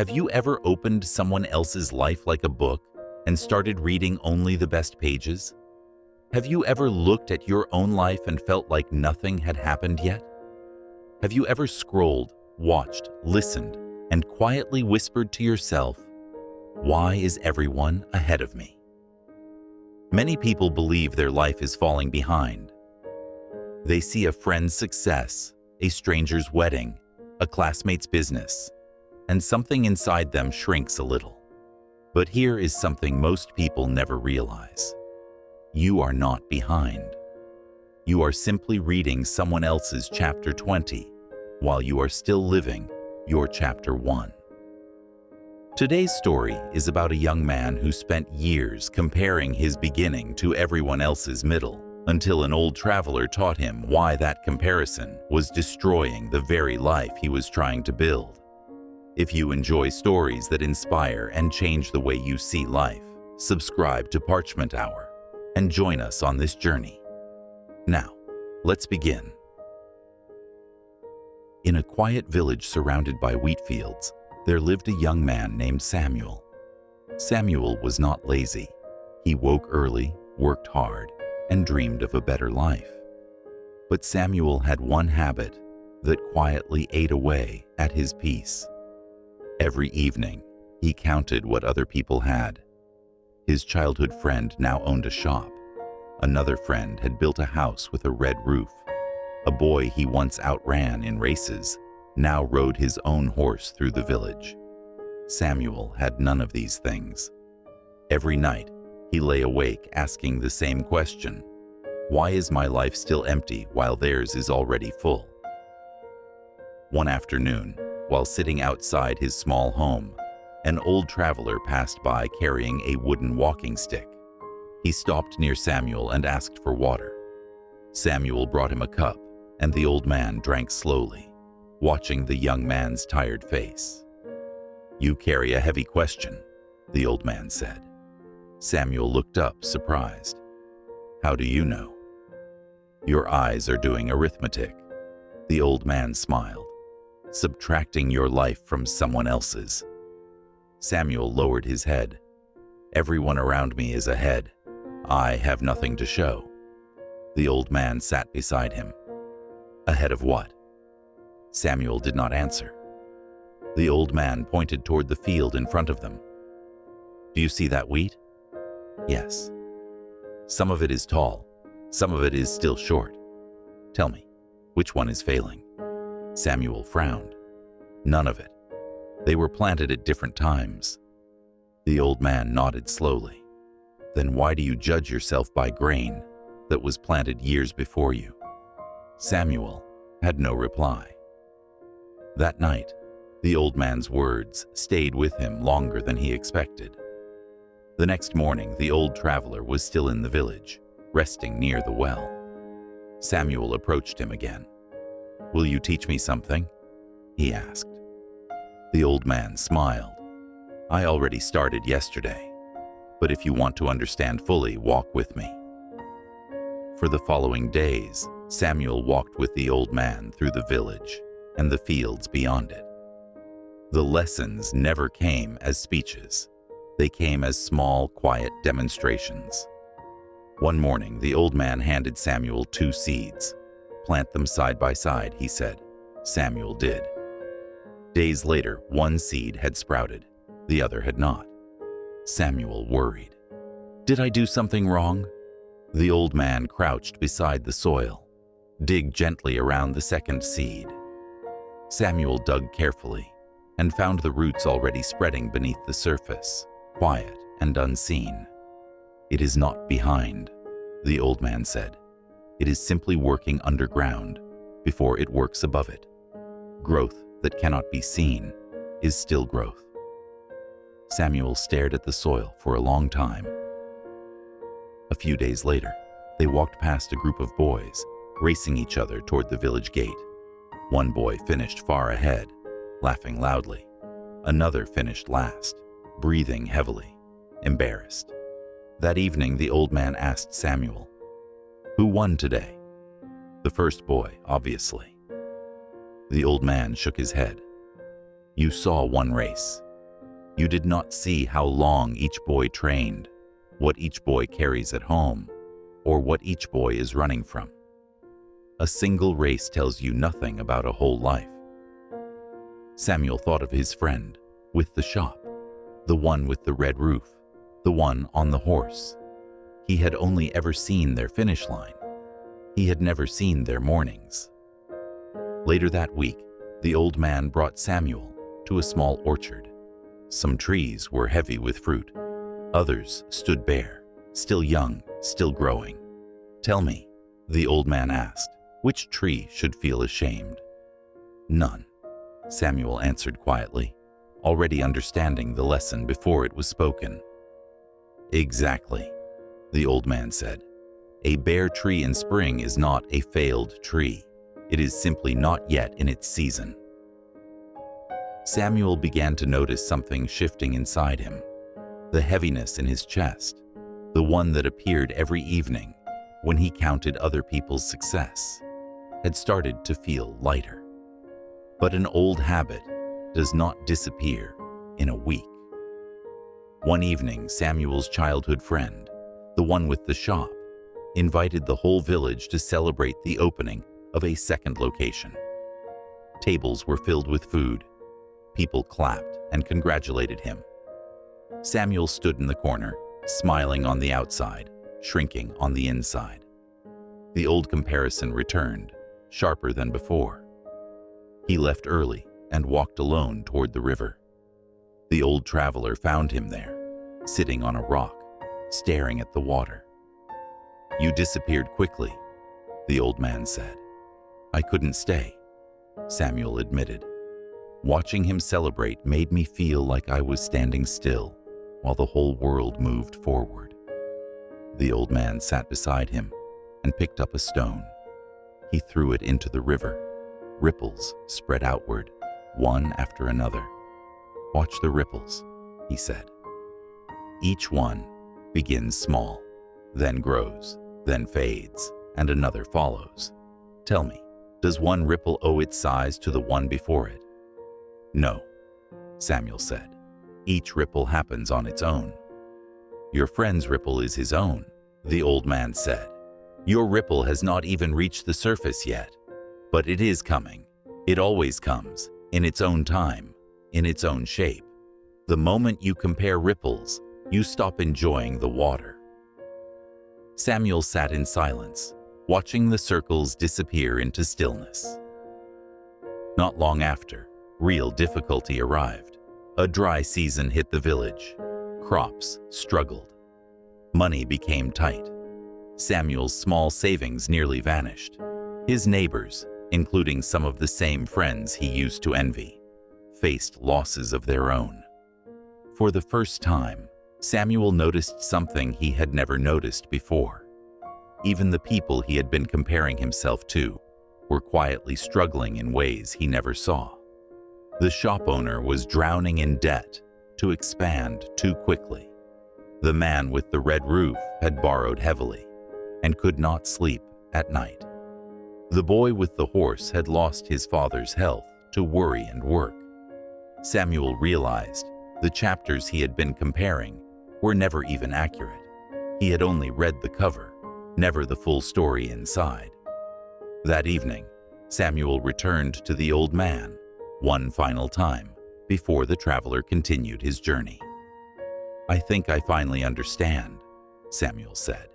Have you ever opened someone else's life like a book and started reading only the best pages? Have you ever looked at your own life and felt like nothing had happened yet? Have you ever scrolled, watched, listened, and quietly whispered to yourself, "Why is everyone ahead of me?" Many people believe their life is falling behind. They see a friend's success, a stranger's wedding, a classmate's business, and something inside them shrinks a little. But here is something most people never realize. You are not behind. You are simply reading someone else's chapter 20 while you are still living your chapter 1. Today's story is about a young man who spent years comparing his beginning to everyone else's middle, until an old traveler taught him why that comparison was destroying the very life he was trying to build. If you enjoy stories that inspire and change the way you see life, subscribe to Parchment Hour and join us on this journey. Now, let's begin. In a quiet village surrounded by wheat fields, there lived a young man named Samuel. Samuel was not lazy. He woke early, worked hard, and dreamed of a better life. But Samuel had one habit that quietly ate away at his peace. Every evening, he counted what other people had. His childhood friend now owned a shop. Another friend had built a house with a red roof. A boy he once outran in races now rode his own horse through the village. Samuel had none of these things. Every night, he lay awake asking the same question: why is my life still empty while theirs is already full? One afternoon, while sitting outside his small home, an old traveler passed by carrying a wooden walking stick. He stopped near Samuel and asked for water. Samuel brought him a cup, and the old man drank slowly, watching the young man's tired face. "You carry a heavy question," the old man said. Samuel looked up, surprised. "How do you know?" "Your eyes are doing arithmetic." The old man smiled. "Subtracting your life from someone else's." Samuel lowered his head. "Everyone around me is ahead. I have nothing to show." The old man sat beside him. "Ahead of what?" Samuel did not answer. The old man pointed toward the field in front of them. "Do you see that wheat?" "Yes." "Some of it is tall. Some of it is still short. Tell me, which one is failing?" Samuel frowned. "None of it. They were planted at different times." The old man nodded slowly. "Then why do you judge yourself by grain that was planted years before you?" Samuel had no reply. That night, the old man's words stayed with him longer than he expected. The next morning, the old traveler was still in the village, resting near the well. Samuel approached him again. "Will you teach me something?" he asked. The old man smiled. "I already started yesterday, but if you want to understand fully, walk with me." For the following days, Samuel walked with the old man through the village and the fields beyond it. The lessons never came as speeches. They came as small, quiet demonstrations. One morning, the old man handed Samuel 2 seeds. "Plant them side by side," he said. Samuel did. Days later, one seed had sprouted, the other had not. Samuel worried. "Did I do something wrong?" The old man crouched beside the soil. "Dig gently around the second seed." Samuel dug carefully and found the roots already spreading beneath the surface, quiet and unseen. "It is not behind," the old man said. "It is simply working underground before it works above it. Growth that cannot be seen is still growth." Samuel stared at the soil for a long time. A few days later, they walked past a group of boys, racing each other toward the village gate. One boy finished far ahead, laughing loudly. Another finished last, breathing heavily, embarrassed. That evening, the old man asked Samuel, "Who won today?" "The first boy, obviously." The old man shook his head. "You saw one race. You did not see how long each boy trained, what each boy carries at home, or what each boy is running from. A single race tells you nothing about a whole life. Samuel thought of his friend with the shop, the one with the red roof, the one on the horse. He had only ever seen their finish line. He had never seen their mornings. Later that week, the old man brought Samuel to a small orchard. Some trees were heavy with fruit. Others stood bare, still young, still growing. "Tell me," the old man asked, "which tree should feel ashamed?" "None," Samuel answered quietly, already understanding the lesson before it was spoken. "Exactly," the old man said. "A bare tree in spring is not a failed tree. It is simply not yet in its season." Samuel began to notice something shifting inside him. The heaviness in his chest, the one that appeared every evening when he counted other people's success, had started to feel lighter. But an old habit does not disappear in a week. One evening, Samuel's childhood friend, the one with the shop, invited the whole village to celebrate the opening of a second location. Tables were filled with food. People clapped and congratulated him. Samuel stood in the corner, smiling on the outside, shrinking on the inside. The old comparison returned, sharper than before. He left early and walked alone toward the river. The old traveler found him there, sitting on a rock, staring at the water. "You disappeared quickly," the old man said. "I couldn't stay," Samuel admitted. Watching him celebrate made me feel like I was standing still while the whole world moved forward. The old man sat beside him and picked up a stone. He threw it into the river. Ripples spread outward, one after another. "Watch the ripples," he said. "Each one begins small, then grows, then fades, and another follows. Tell me, does one ripple owe its size to the one before it?" "No," Samuel said. "Each ripple happens on its own." "Your friend's ripple is his own," the old man said. "Your ripple has not even reached the surface yet, but it is coming. It always comes, in its own time, in its own shape. The moment you compare ripples, you stop enjoying the water." Samuel sat in silence, watching the circles disappear into stillness. Not long after, real difficulty arrived. A dry season hit the village. Crops struggled. Money became tight. Samuel's small savings nearly vanished. His neighbors, including some of the same friends he used to envy, faced losses of their own. For the first time, Samuel noticed something he had never noticed before. Even the people he had been comparing himself to were quietly struggling in ways he never saw. The shop owner was drowning in debt to expand too quickly. The man with the red roof had borrowed heavily and could not sleep at night. The boy with the horse had lost his father's health to worry and work. Samuel realized the chapters he had been comparing were never even accurate. He had only read the cover, never the full story inside. That evening, Samuel returned to the old man one final time before the traveler continued his journey. "I think I finally understand," Samuel said.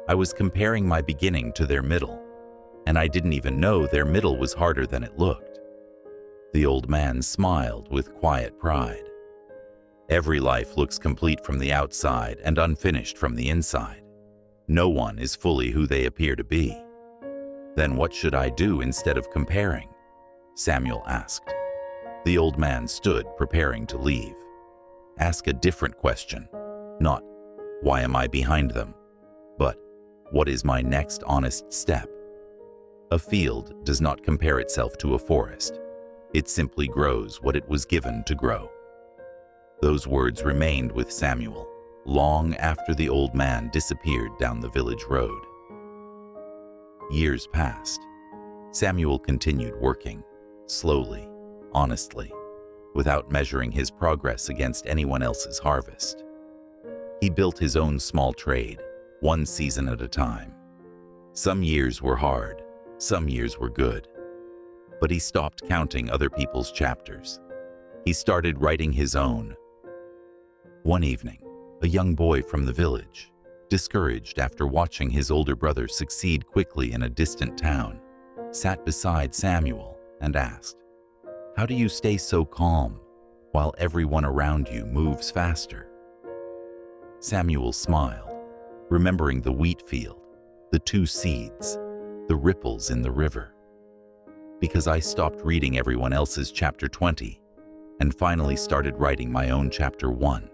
"I was comparing my beginning to their middle, and I didn't even know their middle was harder than it looked." The old man smiled with quiet pride. "Every life looks complete from the outside and unfinished from the inside. No one is fully who they appear to be." "Then what should I do instead of comparing?" Samuel asked. The old man stood, preparing to leave. "Ask a different question. Not, 'Why am I behind them?' but, 'What is my next honest step?' A field does not compare itself to a forest. It simply grows what it was given to grow." Those words remained with Samuel long after the old man disappeared down the village road. Years passed. Samuel continued working, slowly, honestly. without measuring his progress against anyone else's harvest. He built his own small trade, one season at a time. Some years were hard, some years were good. But he stopped counting other people's chapters. He started writing his own. One evening, a young boy from the village, discouraged after watching his older brother succeed quickly in a distant town, sat beside Samuel and asked, "How do you stay so calm while everyone around you moves faster?" Samuel smiled, remembering the wheat field, the 2 seeds, the ripples in the river. "Because I stopped reading everyone else's chapter 20 and finally started writing my own chapter 1.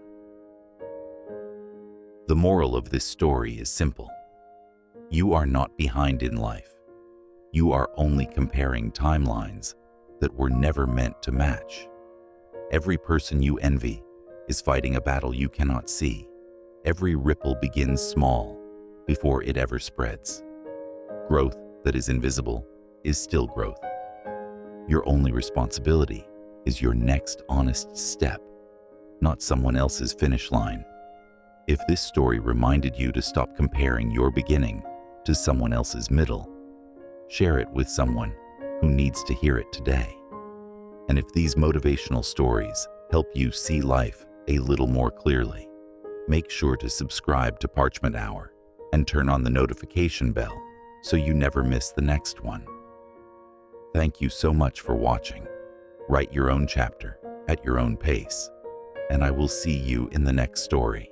The moral of this story is simple. You are not behind in life. You are only comparing timelines that were never meant to match. Every person you envy is fighting a battle you cannot see. Every ripple begins small before it ever spreads. Growth that is invisible is still growth. Your only responsibility is your next honest step, not someone else's finish line. If this story reminded you to stop comparing your beginning to someone else's middle, share it with someone who needs to hear it today. And if these motivational stories help you see life a little more clearly, make sure to subscribe to Parchment Hour and turn on the notification bell so you never miss the next one. Thank you so much for watching. Write your own chapter at your own pace, and I will see you in the next story.